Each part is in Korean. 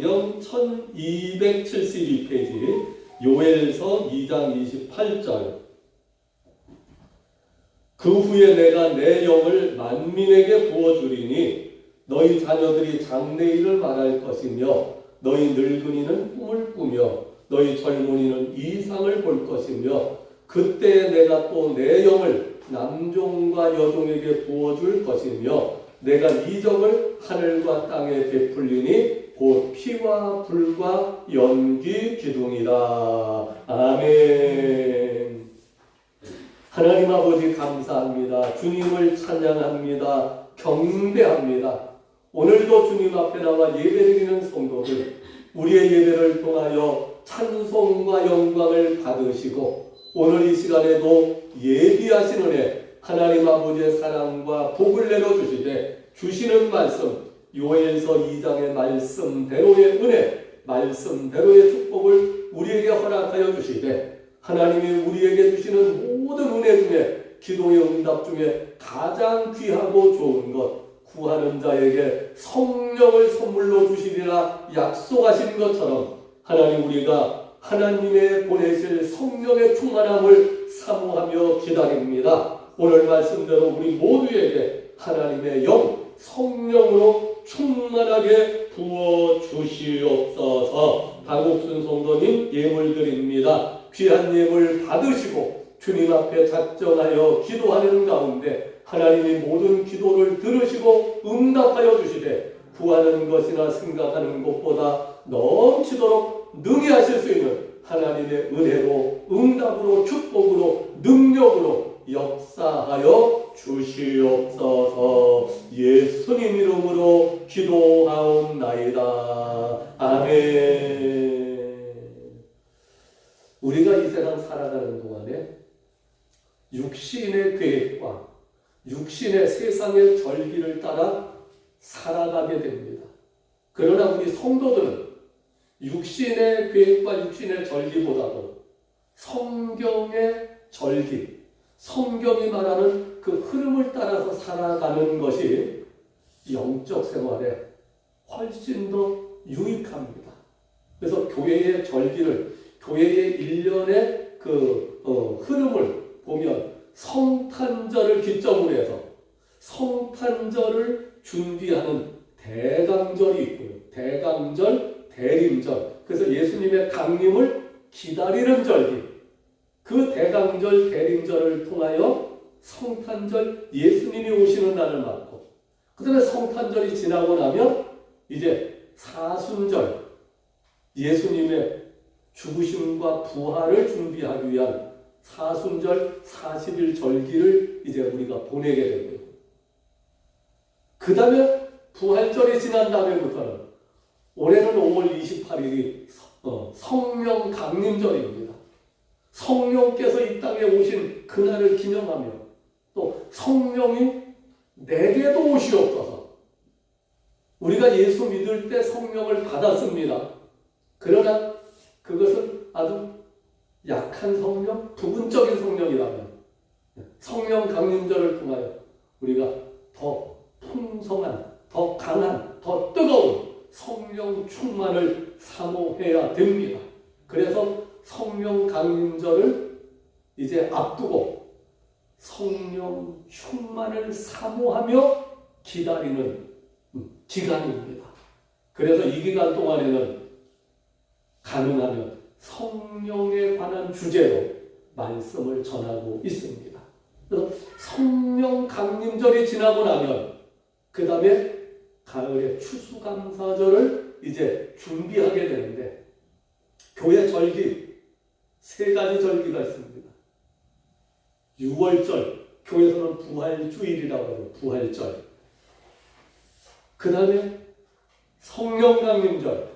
성경 1272페이지 요엘서 2장 28절. 그 후에 내가 내 영을 만민에게 부어주리니 너희 자녀들이 장래일을 말할 것이며 너희 늙은이는 꿈을 꾸며 너희 젊은이는 이상을 볼 것이며 그때 내가 또 내 영을 남종과 여종에게 부어줄 것이며 내가 이적을 하늘과 땅에 베풀리니 곧 피와 불과 연기 기둥이라. 아멘. 하나님 아버지 감사합니다. 주님을 찬양합니다. 경배합니다. 오늘도 주님 앞에 나와 예배드리는 성도들, 우리의 예배를 통하여 찬송과 영광을 받으시고 오늘 이 시간에도 예비하신 은혜, 하나님 아버지의 사랑과 복을 내려주시되 주시는 말씀, 요엘서 2장의 말씀대로의 은혜, 말씀대로의 축복을 우리에게 허락하여 주시되 하나님이 우리에게 주시는 모든 은혜 중에 기도의 응답 중에 가장 귀하고 좋은 것, 구하는 자에게 성령을 선물로 주시리라 약속하신 것처럼 하나님 우리가 하나님의 보내실 성령의 충만함을 사모하며 기다립니다. 오늘 말씀대로 우리 모두에게 하나님의 영, 성령으로 충만하게 부어주시옵소서. 박옥순 성도님 예물 드립니다. 귀한 예물 받으시고 주님 앞에 작정하여 기도하는 가운데 하나님이 모든 기도를 들으시고 응답하여 주시되 구하는 것이나 생각하는 것보다 넘치도록 능히 하실 수 있는 하나님의 은혜로, 응답으로, 축복으로, 능력으로 역사하여 주시옵소서. 예수님 이름으로 기도하옵나이다. 아멘. 우리가 이 세상 살아가는 동안에 육신의 계획과 육신의 세상의 절기를 따라 살아가게 됩니다. 그러나 우리 성도들은 육신의 계획과 육신의 절기보다도 성경의 절기, 성경이 말하는 그 흐름을 따라서 살아가는 것이 영적 생활에 훨씬 더 유익합니다. 그래서 교회의 절기를, 교회의 일련의 흐름을 보면 성탄절을 기점으로 해서 성탄절을 준비하는 대강절이 있고요. 대강절, 대림절. 그래서 예수님의 강림을 기다리는 절기. 그 대강절, 대림절을 통하여 성탄절, 예수님이 오시는 날을 맞고 그 다음에 성탄절이 지나고 나면 이제 사순절, 예수님의 죽으심과 부활을 준비하기 위한 사순절 40일 절기를 이제 우리가 보내게 되고요. 그 다음에 부활절이 지난 다음에부터는 올해는 5월 28일이 성령 강림절입니다. 성령께서 이 땅에 오신 그날을 기념하며 또 성령이 내게도 오시옵소서. 우리가 예수 믿을 때 성령을 받았습니다. 그러나 그것은 아주 약한 성령, 부분적인 성령이라면 성령 강림절을 통하여 우리가 더 풍성한, 더 강한, 더 뜨거운 성령 충만을 사모해야 됩니다. 그래서 성령 강림절을 이제 앞두고 성령 충만을 사모하며 기다리는 기간입니다. 그래서 이 기간 동안에는 가능하면 성령에 관한 주제로 말씀을 전하고 있습니다. 그래서 성령 강림절이 지나고 나면 그 다음에 가을에 추수감사절을 이제 준비하게 되는데 교회 절기 3가지 절기가 있습니다. 6월절, 교회에서는 부활주일이라고 하죠. 부활절. 그 다음에 성령강림절,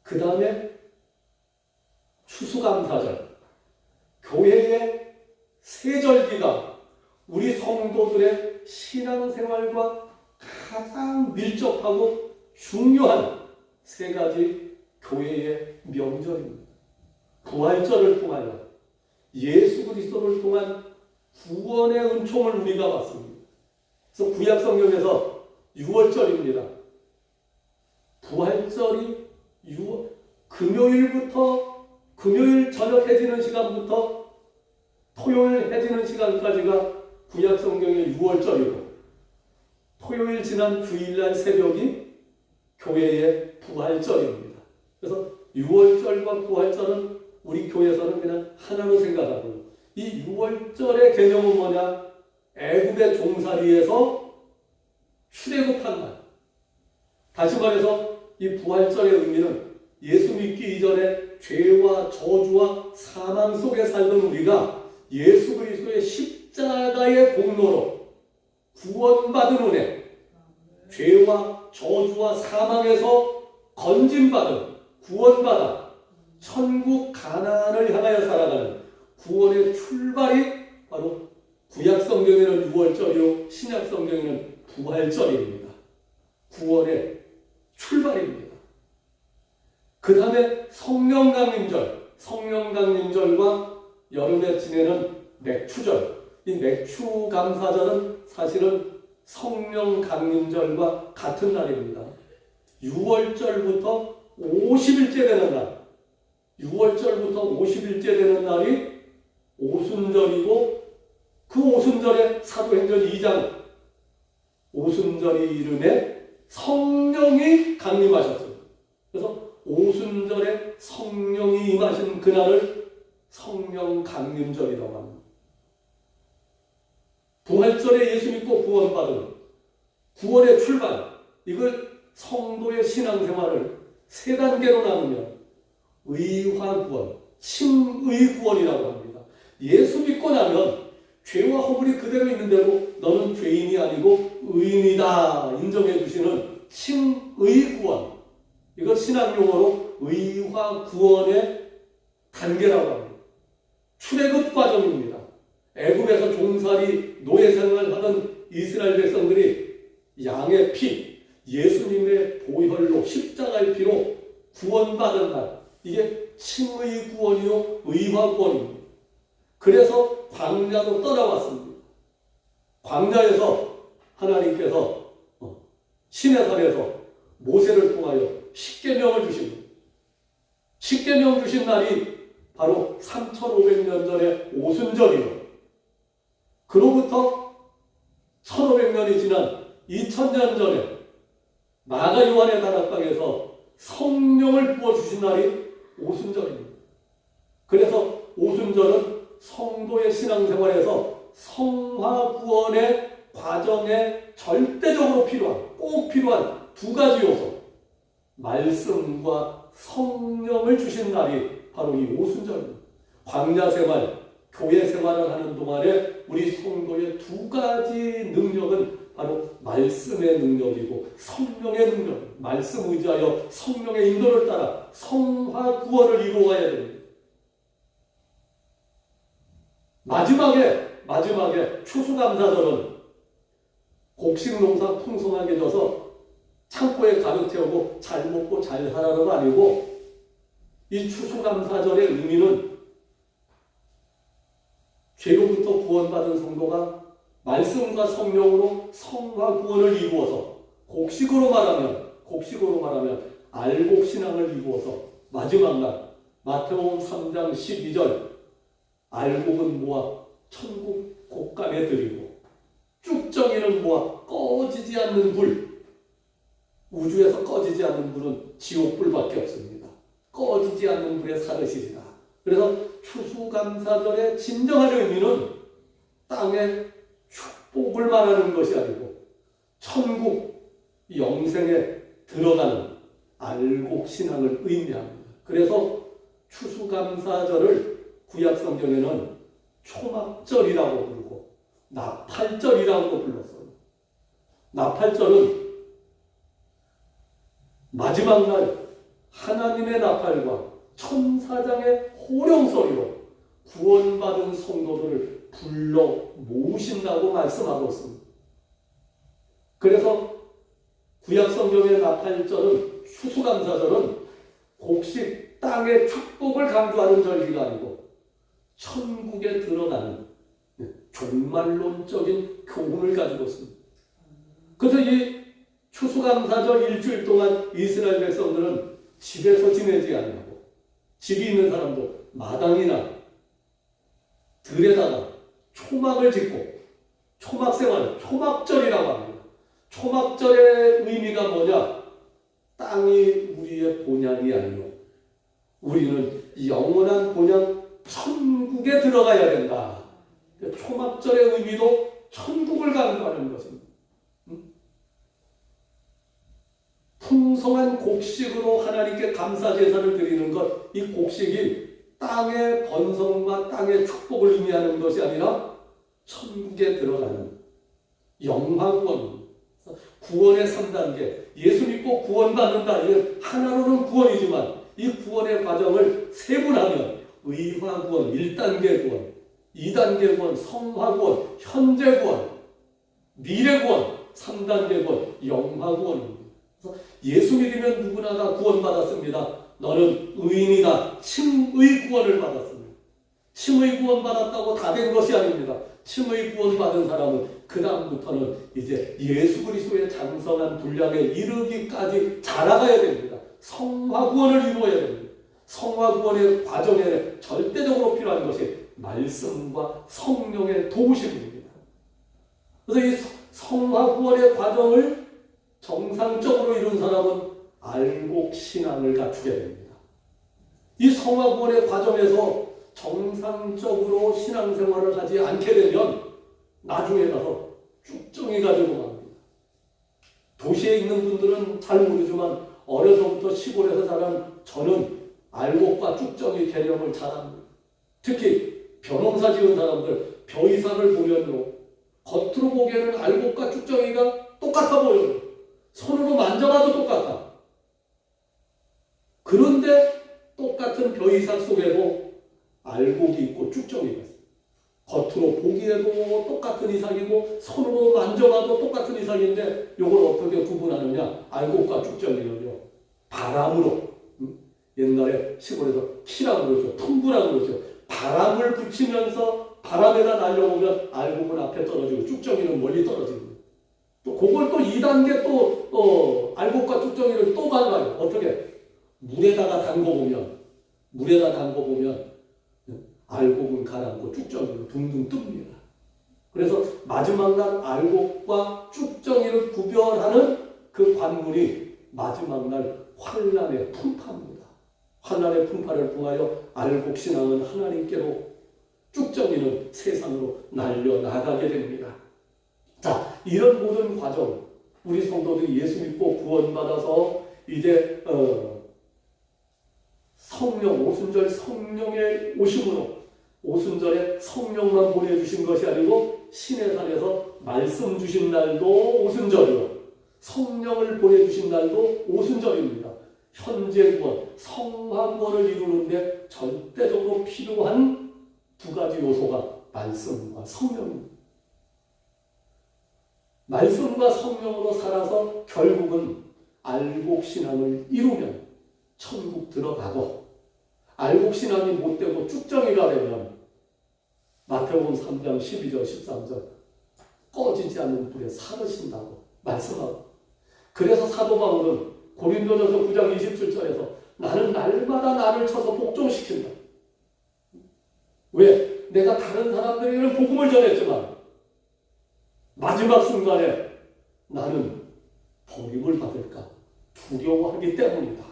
그 다음에 추수감사절. 교회의 3절기가 우리 성도들의 신앙생활과 가장 밀접하고 중요한 3가지 교회의 명절입니다. 부활절을 통하여 예수 그리스도를 통한 구원의 은총을 우리가 받습니다. 그래서 구약 성경에서 6월절입니다. 부활절이 금요일 저녁 해지는 시간부터 토요일 해지는 시간까지가 구약 성경의 6월절이고 토요일 지난 주일날 새벽이 교회의 부활절입니다. 그래서 6월절과 부활절은 우리 교회에서는 그냥 하나로 생각하고요. 이 6월절의 개념은 뭐냐? 애굽의 종살이에서 출애굽한 날. 다시 말해서 이 부활절의 의미는 예수 믿기 이전에 죄와 저주와 사망 속에 살던 우리가 예수 그리스도의 십자가의 공로로 구원받은 은혜, 죄와 저주와 사망에서 건진받은, 구원받아 천국 가나안을 향하여 살아가는 구원의 출발이 바로 구약 성경에는 6월절이요 신약 성경에는 부활절입니다. 구원의 출발입니다. 그 다음에 성령 강림절과 여름에 지내는 맥추절, 이 맥추 감사절은 사실은 성령 강림절과 같은 날입니다. 6월절부터 50일째 되는 날, 6월절부터 50일째 되는 날이 오순절이고 그 오순절에 사도행전 2장 오순절이 이름에 성령이 강림하셨습니다. 그래서 오순절에 성령이 임하신 그날을 성령 강림절이라고 합니다. 부활절에 예수 믿고 구원받은 구원의 출발, 이걸 성도의 신앙생활을 세 단계로 나누면 의화구원, 칭의구원이라고 합니다. 예수 믿고 나면 죄와 허물이 그대로 있는 대로 너는 죄인이 아니고 의인이다 인정해 주시는 칭의구원, 이걸 신학용어로 의화구원의 단계라고 합니다. 출애굽 과정입니다. 애굽에서 종살이 노예생활을 하던 이스라엘 백성들이 양의 피, 예수님의 보혈로 십자가의 피로 구원받은 날, 이게 칭의 구원이요 의화 구원입니다. 그래서 광야로 떠나왔습니다. 광야에서 하나님께서 시내산에서 모세를 통하여 십계명을 주십니다. 십계명 주신 날이 바로 3500년 전의 오순절이요. 그로부터 1500년이 지난 2000년 전에 마가 요한의 다락방에서 성령을 부어주신 날이 오순절입니다. 그래서 오순절은 성도의 신앙생활에서 성화구원의 과정에 절대적으로 꼭 필요한 두 가지 요소, 말씀과 성령을 주신 날이 바로 이 오순절입니다. 광야생활, 교회생활을 하는 동안에 우리 성도의 두 가지 능력은 바로 말씀의 능력이고 성령의 능력, 말씀 의지하여 성령의 인도를 따라 성화 구원을 이루어야 됩니다. 마지막에 추수감사절은 곡식 농사 풍성하게 져서 창고에 가득 채우고 잘 먹고 잘 살아라가 아니고, 이 추수감사절의 의미는 죄로부터 구원받은 성도가 말씀과 성령으로 성화 구원을 이루어서 곡식으로 말하면 알곡신앙을 이루어서 마지막 날 마태복음 3장 12절 알곡은 모아 천국 곡간에 드리고 쭉정이는 모아 꺼지지 않는 불, 우주에서 꺼지지 않는 불은 지옥불밖에 없습니다. 꺼지지 않는 불에 사르시리라. 그래서 추수감사절의 진정한 의미는 땅의 축복을 말하는 것이 아니고 천국 영생에 들어가는 알곡신앙을 의미합니다. 그래서 추수감사절을 구약성경에는 초막절이라고 부르고 나팔절이라고 불렀어요. 나팔절은 마지막 날 하나님의 나팔과 천사장의 호령소리로 구원받은 성도들을 불러 모으신다고 말씀하고 있습니다. 그래서 구약성경의 나팔절은, 추수감사절은 곡식 땅의 축복을 강조하는 절기가 아니고 천국에 들어가는 종말론적인 교훈을 가지고 있습니다. 그래서 이 추수감사절 일주일 동안 이스라엘 백성들은 집에서 지내지 않냐고. 집이 있는 사람도 마당이나 들에다가 초막을 짓고 초막생활, 초막절이라고 합니다. 초막절의 의미가 뭐냐? 땅이 우리의 본향이 아니요. 우리는 영원한 본향 천국에 들어가야 된다. 초막절의 의미도 천국을 강조하는 것입니다. 풍성한 곡식으로 하나님께 감사 제사를 드리는 것, 이 곡식이 땅의 번성과 땅의 축복을 의미하는 것이 아니라 천국에 들어가는 영화구원, 구원의 3단계, 예수 믿고 구원받는다. 이게 하나로는 구원이지만 이 구원의 과정을 세분하면 의화구원, 1단계 구원, 2단계 구원, 성화구원, 현재 구원, 미래 구원, 3단계 구원, 영화구원입니다. 그래서 예수 믿으면 누구나 다 구원받았습니다. 너는 의인이다. 칭의 구원을 받았습니다. 칭의 구원 받았다고 다 된 것이 아닙니다. 칭의 구원 받은 사람은 그 다음부터는 이제 예수 그리스도의 장성한 분량에 이르기까지 자라가야 됩니다. 성화 구원을 이루어야 됩니다. 성화 구원의 과정에 절대적으로 필요한 것이 말씀과 성령의 도우심입니다. 그래서 이 성화 구원의 과정을 정상적으로 이룬 사람은 알곡 신앙을 갖추게 됩니다. 이 성화 구원의 과정에서 정상적으로 신앙생활을 하지 않게 되면 나중에 가서 쭉정이가 되고 맙니다. 도시에 있는 분들은 잘 모르지만 어려서부터 시골에서 자란 저는 알곡과 쭉정이 개념을 잘 압니다. 특히 벼농사 지은 사람들 벼이삭을 보면요, 겉으로 보기에는 알곡과 쭉정이가 똑같아 보여요. 손으로 만져봐도 똑같아. 그런데 똑같은 벼이삭 속에도 알곡이 있고 쭉정이가 있어요. 겉으로 보기에도 똑같은 이삭이고 손으로 만져봐도 똑같은 이삭인데 이걸 어떻게 구분하느냐? 알곡과 쭉정이는요, 바람으로, 옛날에 시골에서 키라고 그러죠. 풍부라고 그러죠. 바람을 붙이면서 바람에다 날려보면 알곡은 앞에 떨어지고 쭉정이는 멀리 떨어집니다. 또 그걸 또 2단계 또 알곡과 쭉정이를 또 갈라요. 어떻게? 물에다 담궈보면 알곡은 가라앉고 쭉정이는 둥둥 뜹니다. 그래서 마지막 날 알곡과 쭉정이를 구별하는 그 관문이 마지막 날 환난의 풍파입니다. 환난의 풍파를 통하여 알곡 신앙은 하나님께로, 쭉정이는 세상으로 날려나가게 됩니다. 자, 이런 모든 과정, 우리 성도들이 예수 믿고 구원받아서 이제 성령, 오순절 성령의 오심으로, 오순절에 성령만 보내주신 것이 아니고 신의 산에서 말씀 주신 날도 오순절이요, 성령을 보내주신 날도 오순절입니다. 현재 구원, 성화 구원을 이루는데 절대적으로 필요한 두 가지 요소가 말씀과 성령입니다. 말씀과 성령으로 살아서 결국은 알곡 신앙을 이루면 천국 들어가고, 알곡 신앙이 못되고 쭉정이가 되면 마태복음 3장 12절 13절 꺼지지 않는 불에 사르신다고 말씀하고, 그래서 사도 바울은 고린도전서 9장 27절에서 나는 날마다 나를 쳐서 복종시킨다. 왜? 내가 다른 사람들에게는 복음을 전했지만 마지막 순간에 나는 버림을 받을까 두려워하기 때문이다.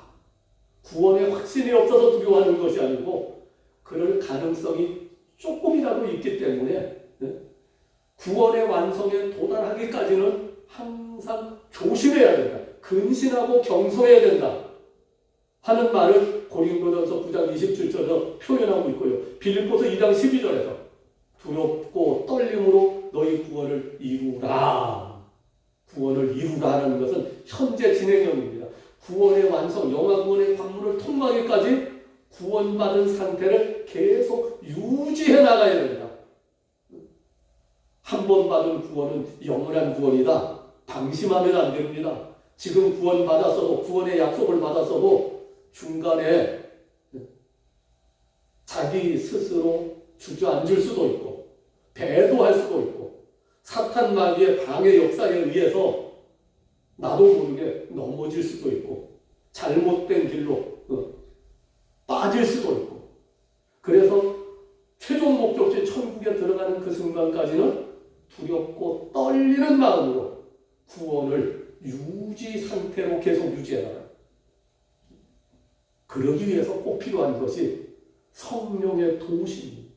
구원의 확신이 없어서 두려워하는 것이 아니고 그럴 가능성이 조금이라도 있기 때문에 구원의 완성에 도달하기까지는 항상 조심해야 된다. 근신하고 경솔해야 된다 하는 말을 고린도전서 9장 27절에서 표현하고 있고요. 빌립보서 2장 12절에서 두렵고 떨림으로 너희 구원을 이루라. 구원을 이루라는 것은 현재 진행형입니다. 구원의 완성, 영화 구원의 관문을 통과하기까지 구원받은 상태를 계속 유지해 나가야 된다. 한 번 받은 구원은 영원한 구원이다. 방심하면 안 됩니다. 지금 구원받았어도, 구원의 약속을 받았어도 중간에 자기 스스로 주저앉을 수도 있고 배도할 수도 있고 사탄 마귀의 방해 역사에 의해서 나도 모르게 넘어질 수도 있고 잘못된 길로 빠질 수도 있고, 그래서 최종 목적지 천국에 들어가는 그 순간까지는 두렵고 떨리는 마음으로 구원을 유지 상태로 계속 유지해나가요. 그러기 위해서 꼭 필요한 것이 성령의 도우심,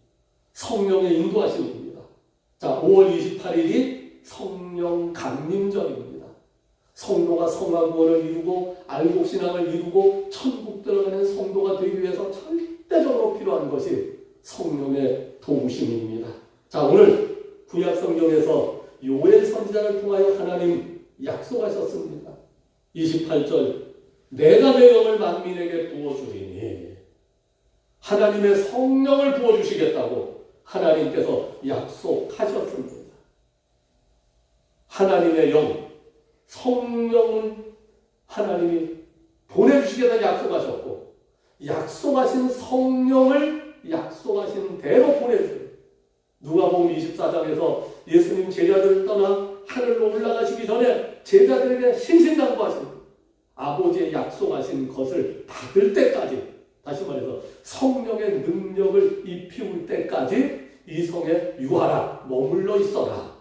성령의 인도하심입니다. 자, 5월 28일이 성령 강림절입니다. 성도가 성화구원을 이루고 알곡신앙을 이루고 천국 들어가는 성도가 되기 위해서 절대적으로 필요한 것이 성령의 도우심입니다. 자, 오늘 구약성경에서 요엘 선지자를 통하여 하나님 약속하셨습니다. 28절, 내가 내 영을 만민에게 부어주리니, 하나님의 성령을 부어주시겠다고 하나님께서 약속하셨습니다. 하나님의 영, 성령은 하나님이 보내주시겠다고 약속하셨고, 약속하신 성령을 약속하신 대로 보내주세요. 누가복음 24장에서 예수님 제자들을 떠나 하늘로 올라가시기 전에 제자들에게 신신당부하십니다. 아버지의 약속하신 것을 받을 때까지, 다시 말해서 성령의 능력을 입히울 때까지 이 성에 유하라, 머물러 있어라.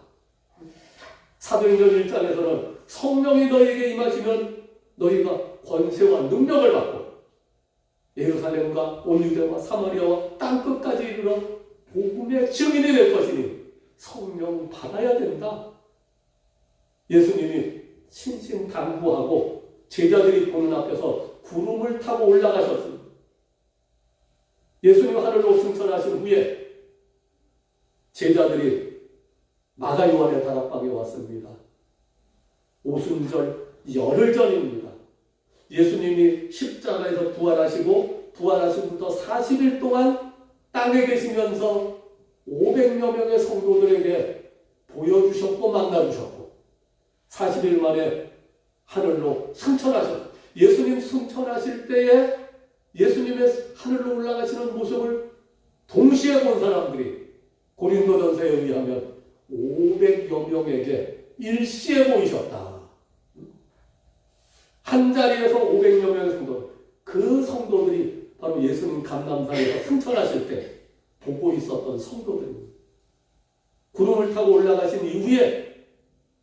사도행전 1장에서는 성령이 너희에게 임하시면 너희가 권세와 능력을 받고 예루살렘과 온 유대와 사마리아와 땅끝까지 이르러 복음의 증인이 될 것이니 성령 받아야 된다. 예수님이 신신당부하고 제자들이 보는 앞에서 구름을 타고 올라가셨습니다. 예수님 하늘로 승천하신 후에 제자들이 마가 요한의 다락방에 왔습니다. 오순절 열흘전입니다. 예수님이 십자가에서 부활하시고 부활하신부터 40일 동안 땅에 계시면서 500여 명의 성도들에게 보여주셨고 만나주셨고 40일 만에 하늘로 승천하셨고, 예수님 승천하실 때에 예수님의 하늘로 올라가시는 모습을 동시에 본 사람들이 고린도전서에 의하면 500여 명에게 일시에 보이셨다. 한 자리에서 500여 명의 성도, 그 성도들이 바로 예수님 감람산에서 승천하실 때 보고 있었던 성도들입니다. 구름을 타고 올라가신 이후에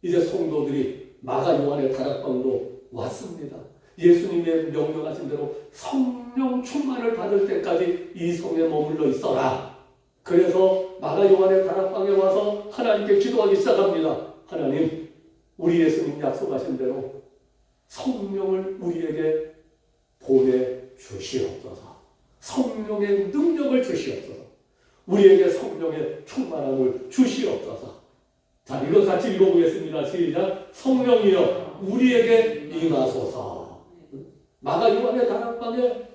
이제 성도들이 마가 요한의 다락방으로 왔습니다. 예수님의 명령하신 대로 성령 충만을 받을 때까지 이 성에 머물러 있어라. 그래서 마가 요한의 다락방에 와서 하나님께 기도하기 시작합니다. 하나님, 우리 예수님 약속하신 대로 성령을 우리에게 보내주시옵소서. 성령의 능력을 주시옵소서. 우리에게 성령의 충만함을 주시옵소서. 자, 이거 같이 읽어보겠습니다. 시작. 성령이여 우리에게 임하소서. 마가 요한의 다락방에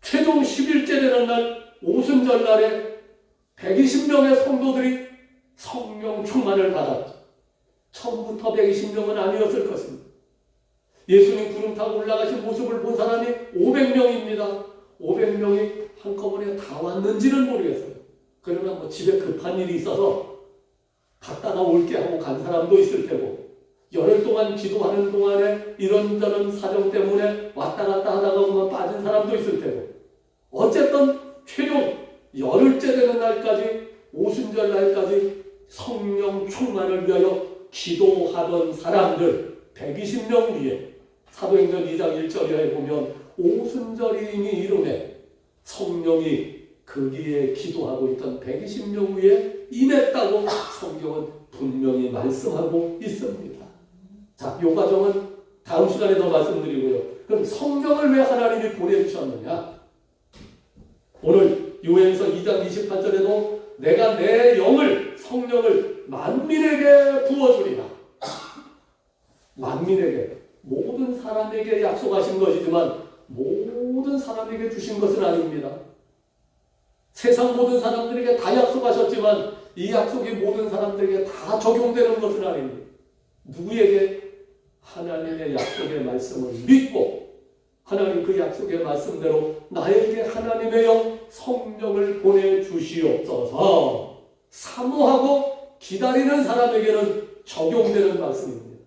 최종 10일째 되는 날 오순절 날에 120명의 성도들이 성령 충만을 받았죠. 처음부터 120명은 아니었을 것입니다. 예수님 구름 타고 올라가신 모습을 본 사람이 500명입니다. 500명이 한꺼번에 다 왔는지는 모르겠어요. 그러나 뭐 집에 급한 일이 있어서 갔다가 올게 하고 간 사람도 있을 테고, 열흘 동안 기도하는 동안에 이런저런 사정 때문에 왔다 갔다 하다가 뭐 빠진 사람도 있을 테고, 어쨌든 최종 열흘째 되는 날까지, 오순절 날까지 성령 충만을 위하여 기도하던 사람들 120명 위에 사도행전 2장 1절에 보면 오순절이 이미 이름에 성령이 거기에 기도하고 있던 120명 위에 임했다고 성경은 분명히 말씀하고 있습니다. 자, 이 과정은 다음 시간에 더 말씀드리고요. 그럼 성령을 왜 하나님이 보내주셨느냐? 오늘 요엘서 2장 28절에도 내가 내 영을, 성령을 만민에게 부어주리라. 만민에게, 모든 사람에게 약속하신 것이지만 모든 사람에게 주신 것은 아닙니다. 세상 모든 사람들에게 다 약속하셨지만 이 약속이 모든 사람들에게 다 적용되는 것은 아닙니다. 누구에게? 하나님의 약속의 말씀을 믿고 하나님 그 약속의 말씀대로 나에게 하나님의 영 성령을 보내주시옵소서. 사모하고 기다리는 사람에게는 적용되는 말씀입니다.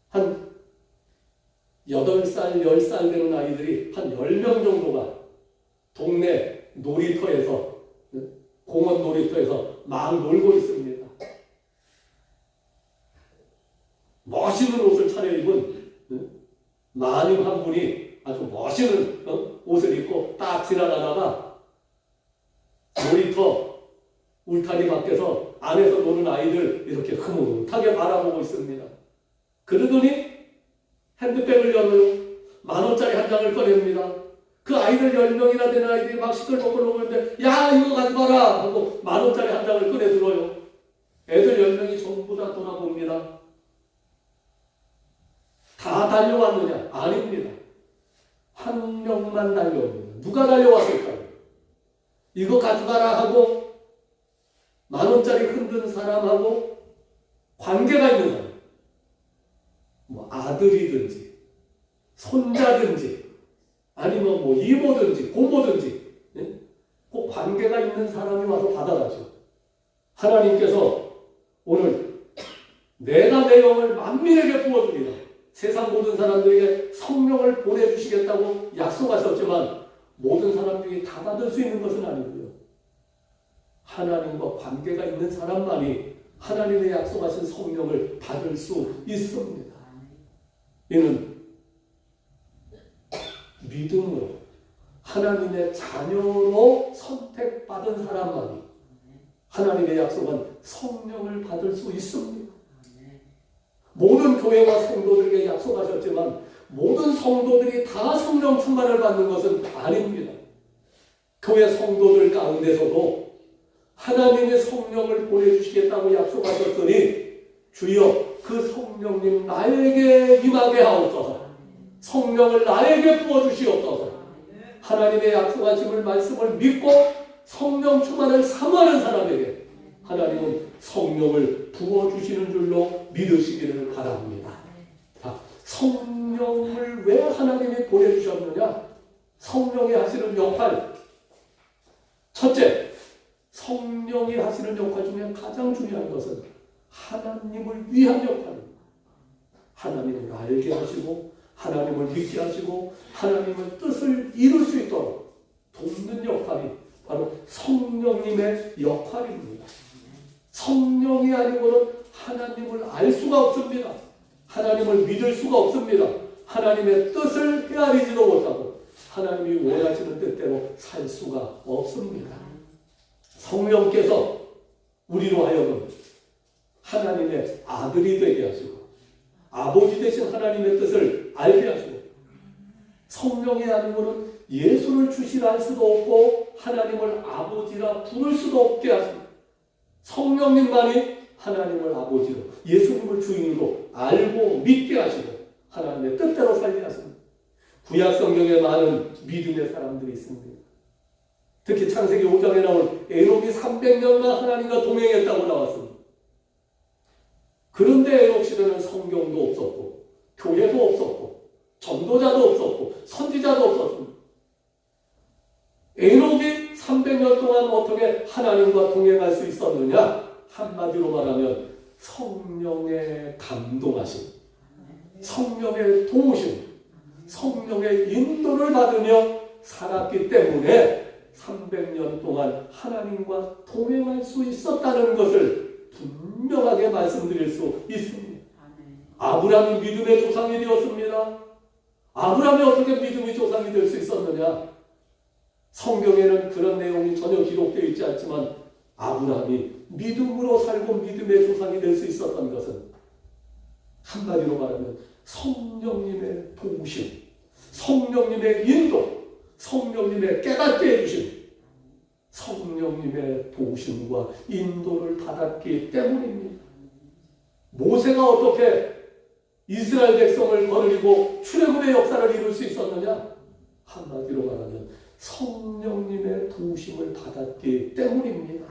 한 8살, 10살 되는 아이들이 한 10명 정도가 동네 놀이터에서, 공원 놀이터에서 막 놀고 있습니다. 멋있는 옷을 차려입은 마님 한 분이 아주 멋있는 옷을 입고 딱 지나가다가 놀이터 울타리 밖에서 안에서 노는 아이들 이렇게 흐뭇하게 바라보고 있습니다. 그러더니 핸드백을 열어요. 10,000원짜리 한 장을 꺼냅니다. 그 아이들 10명이나 되는 아이들이 막 시끌벅글 오는데 야 이거 가져가라 하고 10,000원짜리 한 장을 꺼내 들어요. 애들 10명이 전부 다 돌아봅니다. 다 달려왔느냐? 아닙니다. 한 명만 달려옵니다. 누가 달려왔을까요? 이거 가져가라 하고 10,000원짜리 흔든 사람하고 관계가 있는 사람, 뭐 아들이든지 손자든지 아니면 뭐 이모든지 고모든지 꼭 관계가 있는 사람이 와서 받아가죠. 하나님께서 오늘 내가 내 영을 만민에게 부어주리라, 세상 모든 사람들에게 성령을 보내주시겠다고 약속하셨지만 모든 사람들이 다 받을 수 있는 것은 아니고요. 하나님과 관계가 있는 사람만이 하나님의 약속하신 성령을 받을 수 있습니다. 이는 믿음으로 하나님의 자녀로 선택받은 사람만이 하나님의 약속한 성령을 받을 수 있습니다. 모든 교회와 성도들에게 약속하셨지만 모든 성도들이 다 성령 충만을 받는 것은 아닙니다. 교회 성도들 가운데서도 하나님의 성령을 보내주시겠다고 약속하셨으니 주여 그 성령님 나에게 임하게 하옵소서, 성령을 나에게 부어주시옵소서. 하나님의 약속하심을 말씀을 믿고 성령 충만을 사모하는 사람에게 하나님은 성령을 부어주시는 줄로 믿으시기를 바랍니다. 자, 성령을 왜 하나님이 보내주셨느냐? 성령이 하시는 역할, 첫째, 성령이 하시는 역할 중에 가장 중요한 것은 하나님을 위한 역할입니다. 하나님을 알게 하시고 하나님을 믿게 하시고 하나님의 뜻을 이룰 수 있도록 돕는 역할이 바로 성령님의 역할입니다. 성령이 아니고는 하나님을 알 수가 없습니다. 하나님을 믿을 수가 없습니다. 하나님의 뜻을 헤아리지도 못하고 하나님이 원하시는 뜻대로 살 수가 없습니다. 성령께서 우리로 하여금 하나님의 아들이 되게 하시고 아버지 되신 하나님의 뜻을 알게 하시고 성령이 아니고는 예수를 주시라 할 수도 없고 하나님을 아버지라 부를 수도 없게 하십니다. 성령님만이 하나님을 아버지로 예수님을 주인으로 알고 믿게 하시고 하나님의 뜻대로 살게 하십니다. 구약 성경에 많은 믿음의 사람들이 있습니다. 특히 창세기 5장에 나온 에녹이 300년간 하나님과 동행했다고 나왔습니다. 그런데 에녹 시대는 성경도 없었고 교회도 없었고 전도자도 없었고 선지자도 없었습니다. 에녹이 300년 동안 어떻게 하나님과 동행할 수 있었느냐? 한마디로 말하면 성령의 감동하심, 성령의 도우심, 성령의 인도를 받으며 살았기 때문에 300년 동안 하나님과 동행할 수 있었다는 것을 분명하게 말씀드릴 수 있습니다. 아브라함이 믿음의 조상이 되었습니다. 아브라함이 어떻게 믿음의 조상이 될 수 있었느냐? 성경에는 그런 내용이 전혀 기록되어 있지 않지만 아브라함이 믿음으로 살고 믿음의 조상이 될 수 있었던 것은 한마디로 말하면 성령님의 도우심, 성령님의 인도, 성령님의 깨닫게 해주심, 성령님의 도우심과 인도를 받았기 때문입니다. 모세가 어떻게 이스라엘 백성을 거느리고 출애굽의 역사를 이룰 수 있었느냐? 한마디로 말하면 성령님의 도우심을 받았기 때문입니다.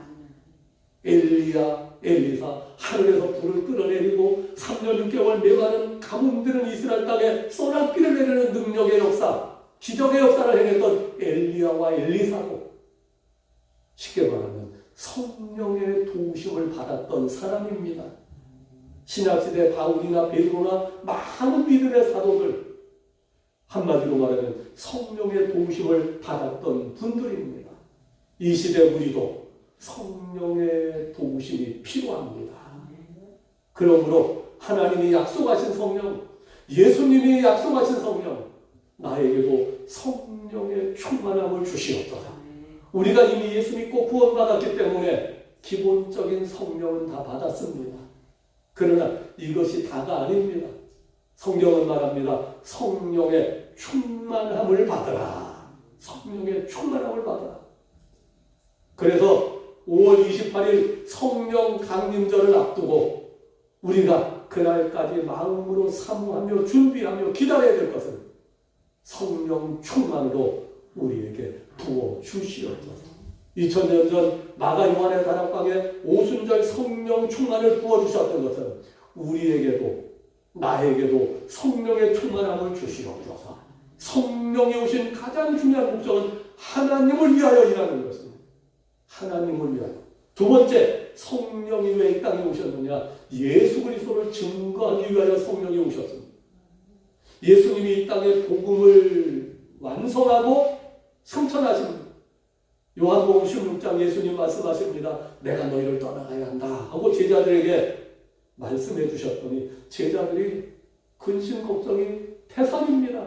엘리야, 엘리사 하늘에서 불을 끌어내리고 3년 6개월 메마른 가뭄 드는 이스라엘 땅에 소낙비를 내리는 능력의 역사, 기적의 역사를 행했던 엘리야와 엘리사도 쉽게 말하면 성령의 도우심을 받았던 사람입니다. 신약시대 바울이나 베드로나 많은 믿음의 사도들, 한마디로 말하면 성령의 도우심을 받았던 분들입니다. 이 시대 우리도 성령의 도우심이 필요합니다. 그러므로 하나님이 약속하신 성령, 예수님이 약속하신 성령, 나에게도 성령의 충만함을 주시옵소서. 우리가 이미 예수 믿고 구원받았기 때문에 기본적인 성령은 다 받았습니다. 그러나 이것이 다가 아닙니다. 성경은 말합니다. 성령의 충만함을 받으라. 성령의 충만함을 받으라. 그래서 5월 28일 성령 강림절을 앞두고 우리가 그날까지 마음으로 사모하며 준비하며 기다려야 될 것은 성령 충만으로 우리에게 부어주시옵소서. 2000년 전 마가 요한의 다락방에 오순절 성령 충만을 부어주셨던 것은 우리에게도 나에게도 성령의 충만함을 주시옵소서. 성령이 오신 가장 중요한 목적은 하나님을 위하여 일하는 것입니다. 하나님을 위하여. 두 번째, 성령이 왜 이 땅에 오셨느냐? 예수 그리스도를 증거하기 위하여 성령이 오셨습니다. 예수님이 이 땅에 복음을 완성하고 성천하십니다. 요한복음 16장 예수님 말씀하십니다. 내가 너희를 떠나가야 한다 하고 제자들에게 말씀해 주셨더니 제자들이 근심 걱정이 태산입니다.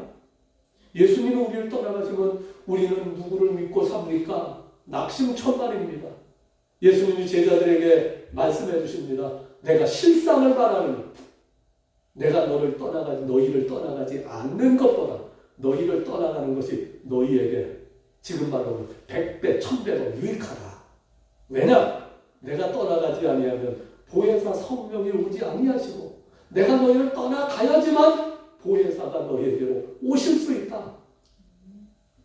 예수님이 우리를 떠나가시면 우리는 누구를 믿고 삽니까? 낙심천만입니다. 예수님이 제자들에게 말씀해 주십니다. 내가 실상을 말하느니 내가 너희를 떠나가지 않는 것보다 너희를 떠나가는 것이 너희에게 지금 말하면 100배, 1000배로 유익하다. 왜냐? 내가 떠나가지 아니하면 보혜사 성령이 오지 아니하시고 내가 너희를 떠나가야지만 보혜사가 너희에게로 오실 수 있다.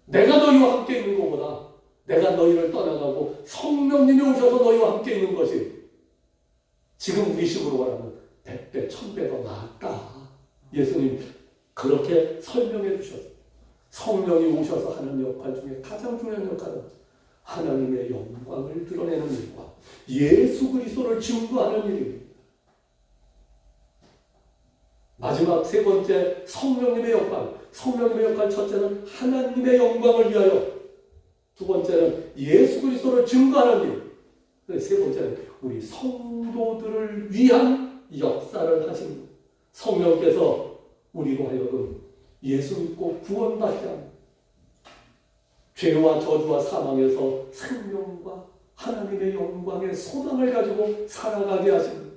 내가 너희와 함께 있는 것보다 내가 너희를 떠나가고 성령님이 오셔서 너희와 함께 있는 것이 지금 우리 식으로 말하면 100배, 1000배 더 낫다. 예수님 그렇게 설명해 주셨습니다. 성령이 오셔서 하는 역할 중에 가장 중요한 역할은 하나님의 영광을 드러내는 일과 예수 그리스도를 증거하는 일입니다. 마지막 세 번째, 성령님의 역할. 성령님의 역할 첫째는 하나님의 영광을 위하여, 두 번째는 예수 그리스도를 증거하는 일, 세 번째는 우리 성도들을 위한 역사를 하십니다. 성령께서 우리로 하여금 예수 믿고 구원받게 합니다. 죄와 저주와 사망에서 생명과 하나님의 영광의 소망을 가지고 살아가게 하십니다.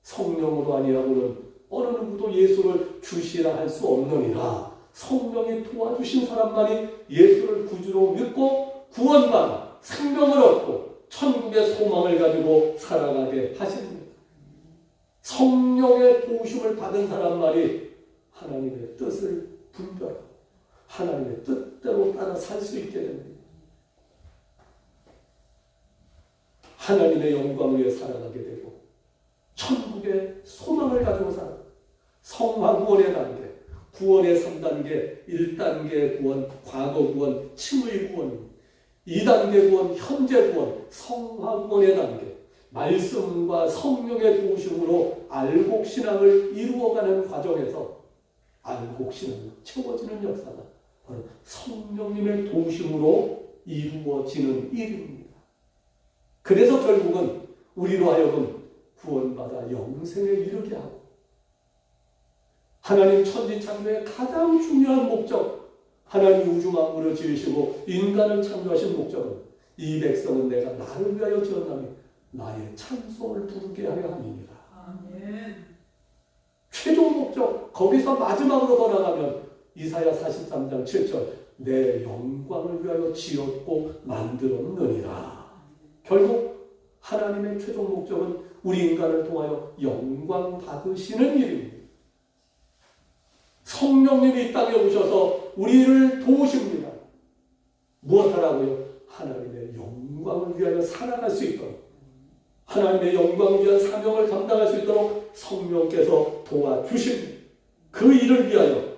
성령으로 아니하고는 어느 누구도 예수를 주시라 할 수 없느니라. 성령이 도와주신 사람만이 예수를 구주로 믿고 구원받아 생명을 얻고 천국의 소망을 가지고 살아가게 하십니다. 성령의 도우심을 받은 사람만이 하나님의 뜻을 분별하고 하나님의 뜻대로 따라 살 수 있게 됩니다. 하나님의 영광을 위해 살아가게 되고 천국의 소망을 가지고 살아가고 성화구원의 단계, 구원의 3단계, 1단계 구원, 과거 구원, 칭의 구원, 2단계 구원, 현재 구원, 성화구원의 단계, 말씀과 성령의 도우심으로 알곡신앙을 이루어가는 과정에서 알곡신앙이 채워지는 역사가 바로 성령님의 도우심으로 이루어지는 일입니다. 그래서 결국은 우리로 하여금 구원받아 영생에 이르게 하고 하나님 천지창조의 가장 중요한 목적, 하나님 우주 만물을 지으시고 인간을 창조하신 목적은 이 백성은 내가 나를 위하여 지었나니 나의 찬송을 부르게 하려 함이니라. 아멘. 최종 목적, 거기서 마지막으로 더 나가면 이사야 43장 7절 내 영광을 위하여 지었고 만들었느니라. 결국 하나님의 최종 목적은 우리 인간을 통하여 영광 받으시는 일입니다. 성령님이 이 땅에 오셔서 우리를 도우십니다. 무엇하라고요? 하나님의 영광을 위하여 살아갈 수 있도록, 하나님의 영광을 위한 사명을 감당할 수 있도록 성령께서 도와주십니다. 그 일을 위하여